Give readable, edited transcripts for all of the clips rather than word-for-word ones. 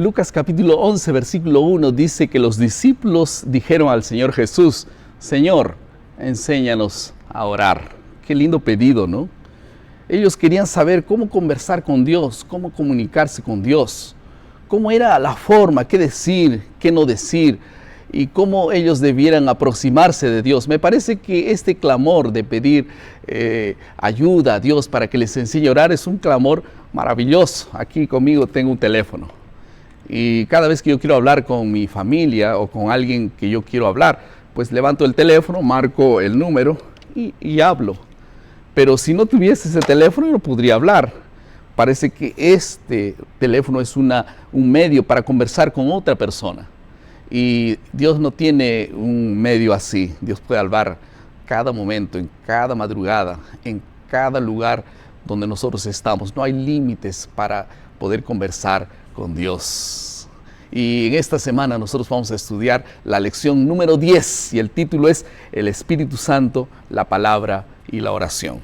Lucas capítulo 11, versículo 1 dice que los discípulos dijeron al Señor Jesús: Señor, enséñanos a orar. Qué lindo pedido, ¿no? Ellos querían saber cómo conversar con Dios, cómo comunicarse con Dios, cómo era la forma, qué decir, qué no decir, y cómo ellos debieran aproximarse de Dios. Me parece que este clamor de pedir ayuda a Dios para que les enseñe a orar es un clamor maravilloso. Aquí conmigo tengo un teléfono y cada vez que yo quiero hablar con mi familia o con alguien que yo quiero hablar, pues levanto el teléfono, marco el número y hablo. Pero si no tuviese ese teléfono no podría hablar. Parece que este teléfono es un medio para conversar con otra persona. Y Dios no tiene un medio así. Dios puede hablar cada momento, en cada madrugada, en cada lugar donde nosotros estamos. No hay límites para poder conversar con Dios. Y en esta semana nosotros vamos a estudiar la lección número 10 y el título es El Espíritu Santo, la Palabra y la Oración.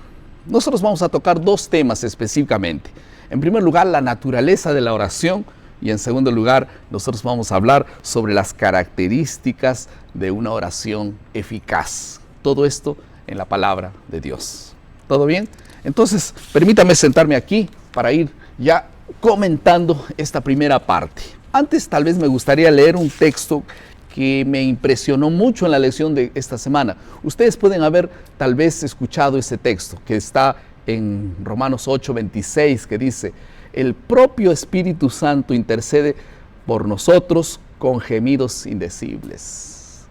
Nosotros vamos a tocar dos temas específicamente. En primer lugar, la naturaleza de la oración. Y en segundo lugar, nosotros vamos a hablar sobre las características de una oración eficaz. Todo esto en la palabra de Dios. ¿Todo bien? Entonces, permítame sentarme aquí para ir ya comentando esta primera parte. Antes, tal vez me gustaría leer un texto que me impresionó mucho en la lección de esta semana. Ustedes pueden haber tal vez escuchado ese texto que está en Romanos 8:26, que dice: el propio Espíritu Santo intercede por nosotros con gemidos indecibles.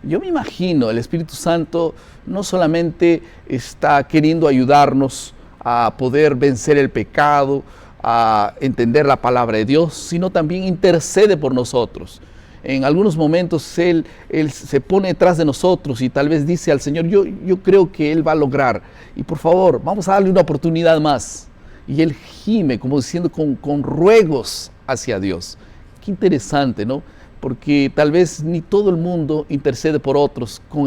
Yo me imagino, el Espíritu Santo no solamente está queriendo ayudarnos a poder vencer el pecado, a entender la palabra de Dios, sino también intercede por nosotros. En algunos momentos Él se pone detrás de nosotros y tal vez dice al Señor: yo creo que Él va a lograr, y por favor, vamos a darle una oportunidad más. Y Él gime, como diciendo, con ruegos hacia Dios. Qué interesante, ¿no? Porque tal vez ni todo el mundo intercede por otros con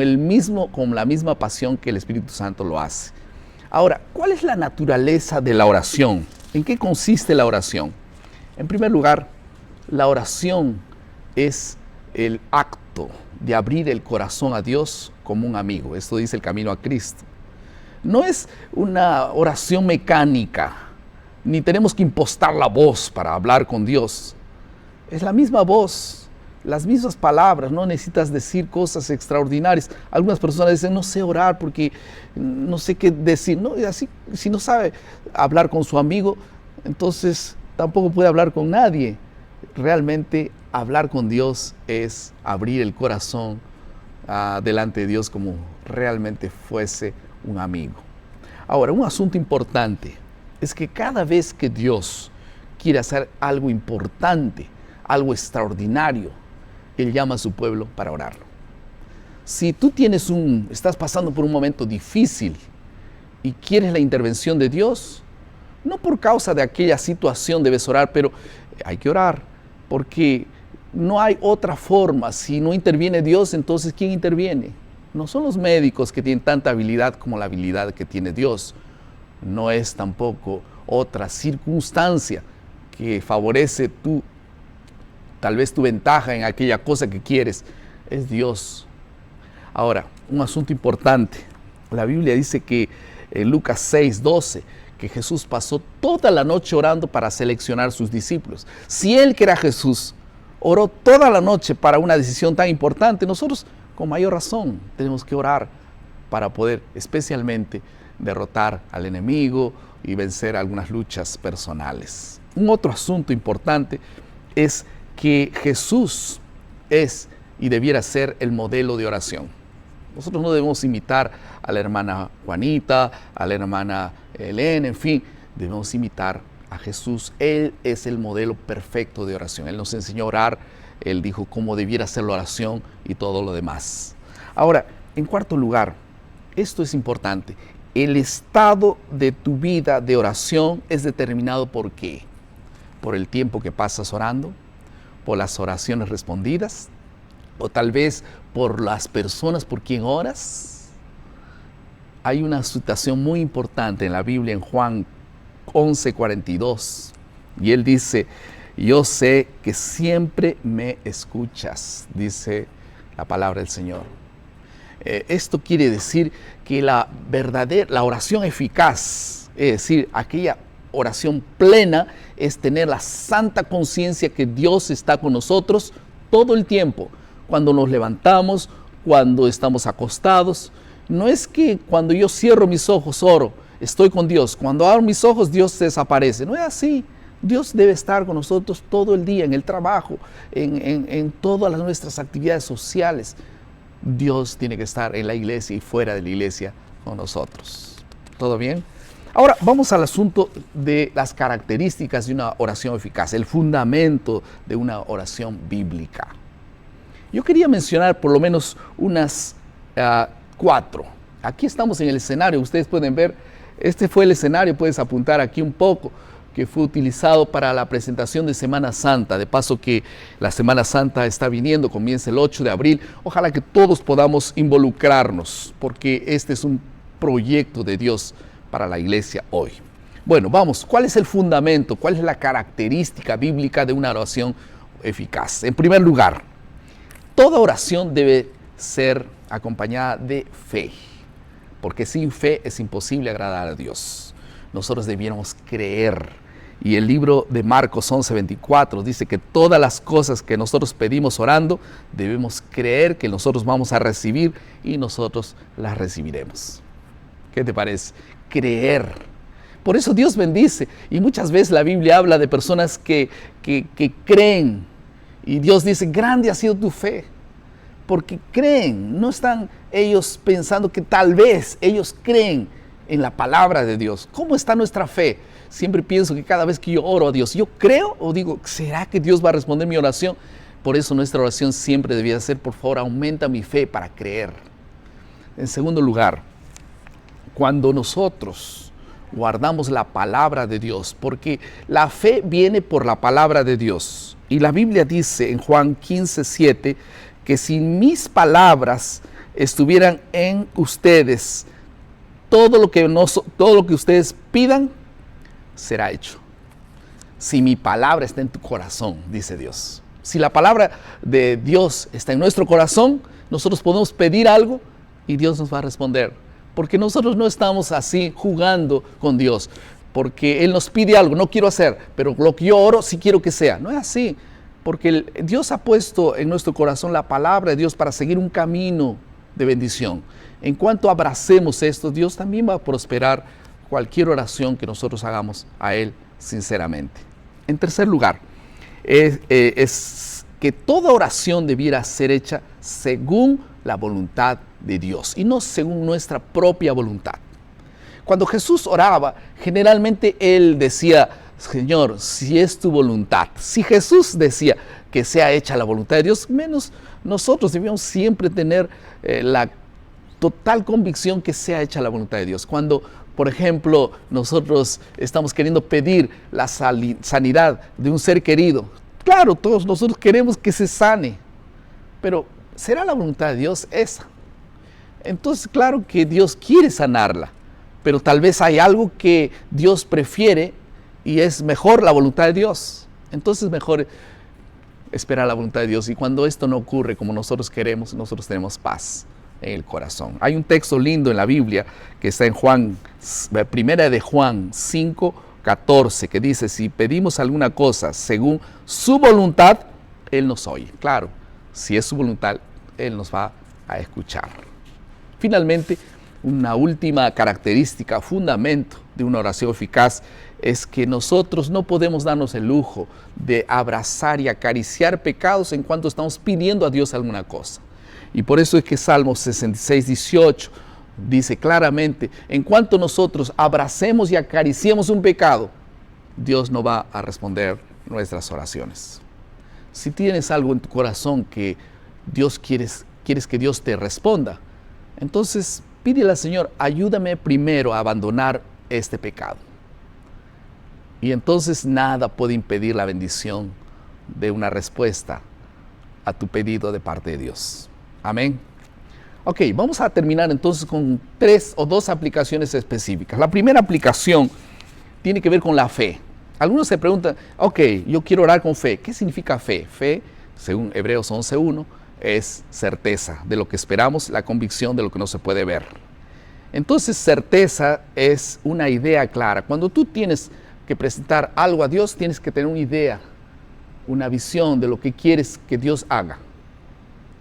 la misma pasión que el Espíritu Santo lo hace. Ahora, ¿cuál es la naturaleza de la oración? ¿En qué consiste la oración? En primer lugar, la oración es el acto de abrir el corazón a Dios como un amigo. Esto dice el Camino a Cristo. No es una oración mecánica, ni tenemos que impostar la voz para hablar con Dios. Es la misma voz, las mismas palabras, no necesitas decir cosas extraordinarias. Algunas personas dicen: no sé orar porque no sé qué decir. No, así, si no sabe hablar con su amigo, entonces tampoco puede hablar con nadie. Realmente hablar con Dios es abrir el corazón delante de Dios como realmente fuese un amigo. Ahora, un asunto importante es que cada vez que Dios quiere hacer algo importante, algo extraordinario, Él llama a su pueblo para orarlo. Si tú estás pasando por un momento difícil y quieres la intervención de Dios, no por causa de aquella situación debes orar, pero hay que orar, porque no hay otra forma. Si no interviene Dios, entonces ¿quién interviene? No son los médicos que tienen tanta habilidad como la habilidad que tiene Dios. No es tampoco otra circunstancia que favorece tal vez tu ventaja en aquella cosa que quieres. Es Dios. Ahora, un asunto importante. La Biblia dice que en Lucas 6:12, que Jesús pasó toda la noche orando para seleccionar sus discípulos. Si Él, que era Jesús, oró toda la noche para una decisión tan importante, nosotros con mayor razón tenemos que orar para poder especialmente derrotar al enemigo y vencer algunas luchas personales. Un otro asunto importante es que Jesús es y debiera ser el modelo de oración. Nosotros no debemos imitar a la hermana Juanita, a la hermana Elena, en fin, debemos imitar a Jesús. Él es el modelo perfecto de oración. Él nos enseñó a orar, Él dijo cómo debiera ser la oración y todo lo demás. Ahora, en cuarto lugar, esto es importante. El estado de tu vida de oración es determinado ¿por qué? Por el tiempo que pasas orando, por las oraciones respondidas, o tal vez por las personas por quien oras. Hay una situación muy importante en la Biblia, en Juan 11:42, y Él dice yo sé que siempre me escuchas, dice la palabra del Señor. Esto quiere decir que la oración eficaz, es decir, aquella oración plena, es tener la santa conciencia que Dios está con nosotros todo el tiempo, cuando nos levantamos, cuando estamos acostados. No es que cuando yo cierro mis ojos oro, estoy con Dios. Cuando abro mis ojos, Dios desaparece. No es así. Dios debe estar con nosotros todo el día, en el trabajo, en todas nuestras actividades sociales. Dios tiene que estar en la iglesia y fuera de la iglesia con nosotros. ¿Todo bien? Ahora vamos al asunto de las características de una oración eficaz, el fundamento de una oración bíblica. Yo quería mencionar por lo menos unas 4. Aquí estamos en el escenario, ustedes pueden ver, este fue el escenario, puedes apuntar aquí un poco, que fue utilizado para la presentación de Semana Santa. De paso que la Semana Santa está viniendo, comienza el 8 de abril. Ojalá que todos podamos involucrarnos, porque este es un proyecto de Dios para la iglesia hoy. Bueno, vamos, ¿cuál es el fundamento? ¿Cuál es la característica bíblica de una oración eficaz? En primer lugar, toda oración debe ser acompañada de fe, porque sin fe es imposible agradar a Dios. Nosotros debiéramos creer. Y el libro de Marcos 11:24 dice que todas las cosas que nosotros pedimos orando, debemos creer que nosotros vamos a recibir y nosotros las recibiremos. ¿Qué te parece? Creer. Por eso Dios bendice. Y muchas veces la Biblia habla de personas que creen. Y Dios dice, grande ha sido tu fe. Porque creen. No están ellos pensando que tal vez ellos creen en la palabra de Dios. ¿Cómo está nuestra fe? Siempre pienso que cada vez que yo oro a Dios, yo creo o digo, ¿será que Dios va a responder mi oración? Por eso nuestra oración siempre debía ser, por favor, aumenta mi fe para creer. En segundo lugar, cuando nosotros guardamos la palabra de Dios, porque la fe viene por la palabra de Dios. Y la Biblia dice en Juan 15:7 que si mis palabras estuvieran en ustedes, todo lo que ustedes pidan, será hecho. Si mi palabra está en tu corazón, dice Dios. Si la palabra de Dios está en nuestro corazón, nosotros podemos pedir algo y Dios nos va a responder. Porque nosotros no estamos así jugando con Dios. Porque Él nos pide algo, no quiero hacer, pero lo que yo oro sí quiero que sea. No es así. Porque Dios ha puesto en nuestro corazón la palabra de Dios para seguir un camino de bendición. En cuanto abracemos esto, Dios también va a prosperar cualquier oración que nosotros hagamos a Él sinceramente. En tercer lugar, es que toda oración debiera ser hecha según la voluntad de Dios y no según nuestra propia voluntad. Cuando Jesús oraba, generalmente Él decía, Señor, si es tu voluntad. Si Jesús decía que sea hecha la voluntad de Dios, menos nosotros debemos siempre tener la total convicción que sea hecha la voluntad de Dios. Cuando, por ejemplo, nosotros estamos queriendo pedir la sanidad de un ser querido, claro, todos nosotros queremos que se sane, pero ¿será la voluntad de Dios esa? Entonces, claro que Dios quiere sanarla, pero tal vez hay algo que Dios prefiere y es mejor la voluntad de Dios. Entonces, mejor esperar la voluntad de Dios. Y cuando esto no ocurre como nosotros queremos, nosotros tenemos paz en el corazón. Hay un texto lindo en la Biblia que está en Primera de Juan 5:14, que dice, si pedimos alguna cosa según su voluntad, Él nos oye. Claro, si es su voluntad, Él nos va a escuchar. Finalmente, una última característica, fundamento de una oración eficaz, es que nosotros no podemos darnos el lujo de abrazar y acariciar pecados en cuanto estamos pidiendo a Dios alguna cosa. Y por eso es que Salmo 66:18 dice claramente, en cuanto nosotros abracemos y acariciemos un pecado, Dios no va a responder nuestras oraciones. Si tienes algo en tu corazón que Dios quieres que Dios te responda, entonces pídele al Señor, ayúdame primero a abandonar este pecado. Y entonces nada puede impedir la bendición de una respuesta a tu pedido de parte de Dios. Amén. Ok, vamos a terminar entonces con 3 o 2 aplicaciones específicas. La primera aplicación tiene que ver con la fe. Algunos se preguntan, ok, yo quiero orar con fe. ¿Qué significa fe? Fe, según Hebreos 11:1, es certeza de lo que esperamos, la convicción de lo que no se puede ver. Entonces, certeza es una idea clara. Cuando tú tienes que presentar algo a Dios, tienes que tener una idea, una visión de lo que quieres que Dios haga.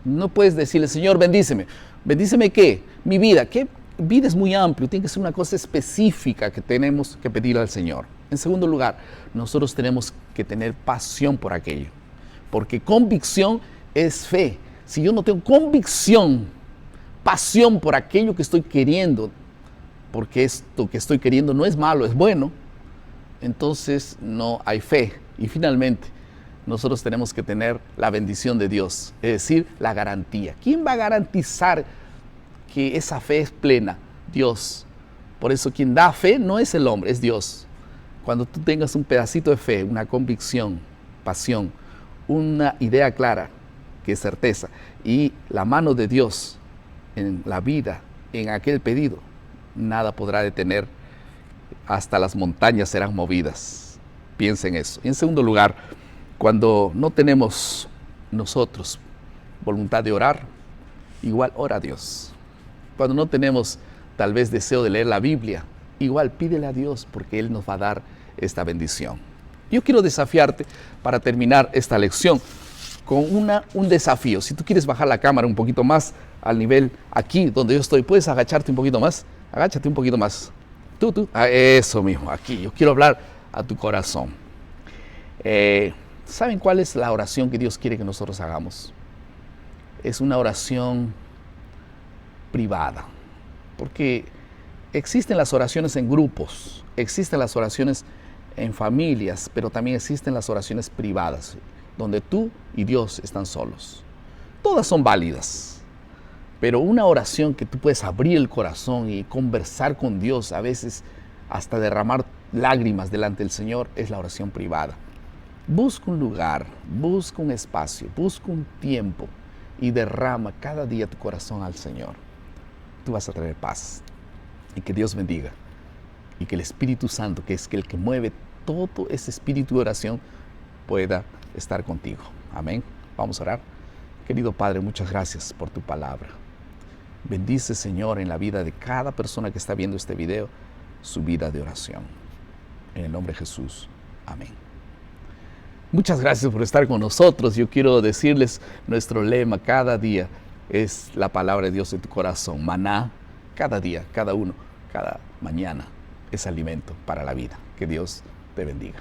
No puedes decirle, Señor, bendíceme. ¿Bendíceme qué? Mi vida. ¿Qué? Vida es muy amplio, tiene que ser una cosa específica que tenemos que pedirle al Señor. En segundo lugar, nosotros tenemos que tener pasión por aquello, porque convicción es fe. Si yo no tengo convicción, pasión por aquello que estoy queriendo, porque esto que estoy queriendo no es malo, es bueno, entonces no hay fe. Y finalmente, nosotros tenemos que tener la bendición de Dios, es decir, la garantía. ¿Quién va a garantizar que esa fe es plena? Dios. Por eso quien da fe no es el hombre, es Dios. Cuando tú tengas un pedacito de fe, una convicción, pasión, una idea clara, que es certeza, y la mano de Dios en la vida, en aquel pedido, nada podrá detener, hasta las montañas serán movidas. Piensa en eso. Y en segundo lugar, cuando no tenemos nosotros voluntad de orar, igual ora a Dios. Cuando no tenemos tal vez deseo de leer la Biblia, igual pídele a Dios porque Él nos va a dar esta bendición. Yo quiero desafiarte para terminar esta lección con un desafío. Si tú quieres bajar la cámara un poquito más al nivel aquí donde yo estoy, puedes agacharte un poquito más. Agáchate un poquito más. Tú. Eso mismo, aquí. Yo quiero hablar a tu corazón. ¿Saben cuál es la oración que Dios quiere que nosotros hagamos? Es una oración privada, porque existen las oraciones en grupos, existen las oraciones en familias, pero también existen las oraciones privadas, donde tú y Dios están solos. Todas son válidas, pero una oración que tú puedes abrir el corazón y conversar con Dios, a veces hasta derramar lágrimas delante del Señor, es la oración privada. Busca un lugar, busca un espacio, busca un tiempo y derrama cada día tu corazón al Señor. Tú vas a traer paz. Y que Dios bendiga. Y que el Espíritu Santo, que es el que mueve todo ese espíritu de oración, pueda estar contigo. Amén. Vamos a orar. Querido Padre, muchas gracias por tu palabra. Bendice, Señor, en la vida de cada persona que está viendo este video, su vida de oración. En el nombre de Jesús. Amén. Muchas gracias por estar con nosotros. Yo quiero decirles, nuestro lema cada día es la palabra de Dios en tu corazón. Maná, cada día, cada uno, cada mañana es alimento para la vida. Que Dios te bendiga.